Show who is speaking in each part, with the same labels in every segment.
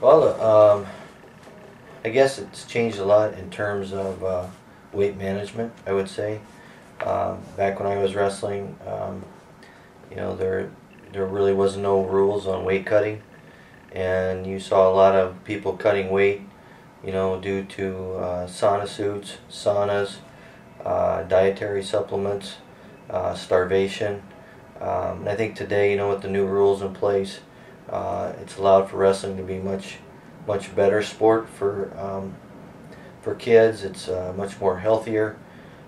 Speaker 1: Well, I guess it's changed a lot in terms of weight management, I would say. Back when I was wrestling, there really was no rules on weight cutting, and you saw a lot of people cutting weight, due to sauna suits, saunas, dietary supplements, starvation. And I think today, with the new rules in place, it's allowed for wrestling to be much better sport for kids. It's much more healthier,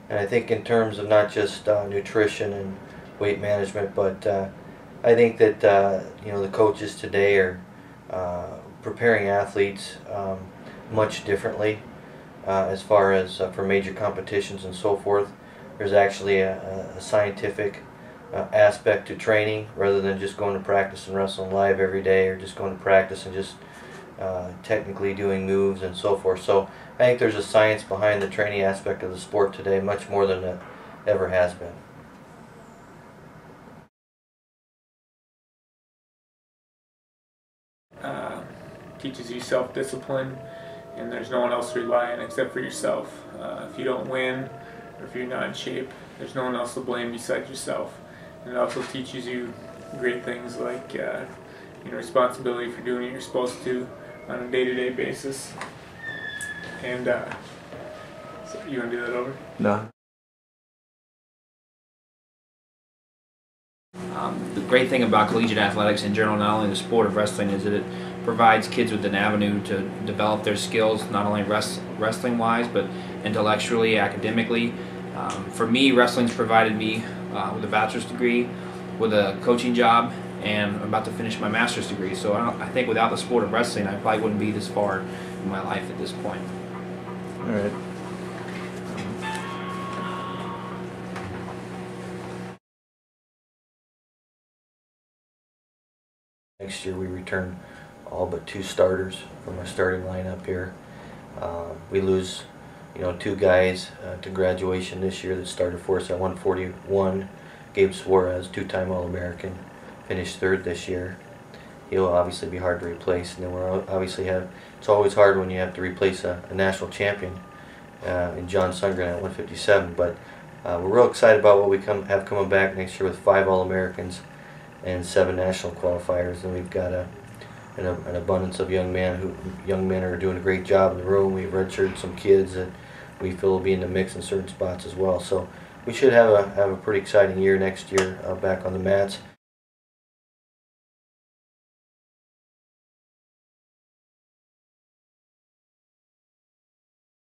Speaker 1: and I think in terms of not just nutrition and weight management, but I think that the coaches today are preparing athletes much differently as far as for major competitions and so forth. There's actually a scientific aspect to training rather than just going to practice and wrestling live every day, or just going to practice and just technically doing moves and so forth. So I think there's a science behind the training aspect of the sport today, much more than it ever has been.
Speaker 2: Teaches you self-discipline, and there's no one else to rely on except for yourself. If you don't win, or if you're not in shape, there's no one else to blame besides yourself. And it also teaches you great things like responsibility for doing what you're supposed to on a day-to-day basis. And so you want to do that over?
Speaker 3: No.
Speaker 4: The great thing about collegiate athletics in general, not only the sport of wrestling, is that it provides kids with an avenue to develop their skills, not only wrestling-wise, but intellectually, academically. For me, wrestling's provided me with a bachelor's degree, with a coaching job, and I'm about to finish my master's degree. So I think without the sport of wrestling, I probably wouldn't be this far in my life at this point.
Speaker 3: All right.
Speaker 1: Next year we return all but 2 starters from our starting lineup here. We lose, 2 guys to graduation this year that started for us at 141. Gabe Suarez, 2-time All-American, finished 3rd this year. He'll obviously be hard to replace. And then it's always hard when you have to replace a national champion in John Sundgren at 157. But we're real excited about what we have coming back next year with 5 All-Americans and 7 national qualifiers, and we've got an abundance of young men who are doing a great job in the room. We've redshirted some kids that we feel will be in the mix in certain spots as well. So we should have a pretty exciting year next year back on the mats.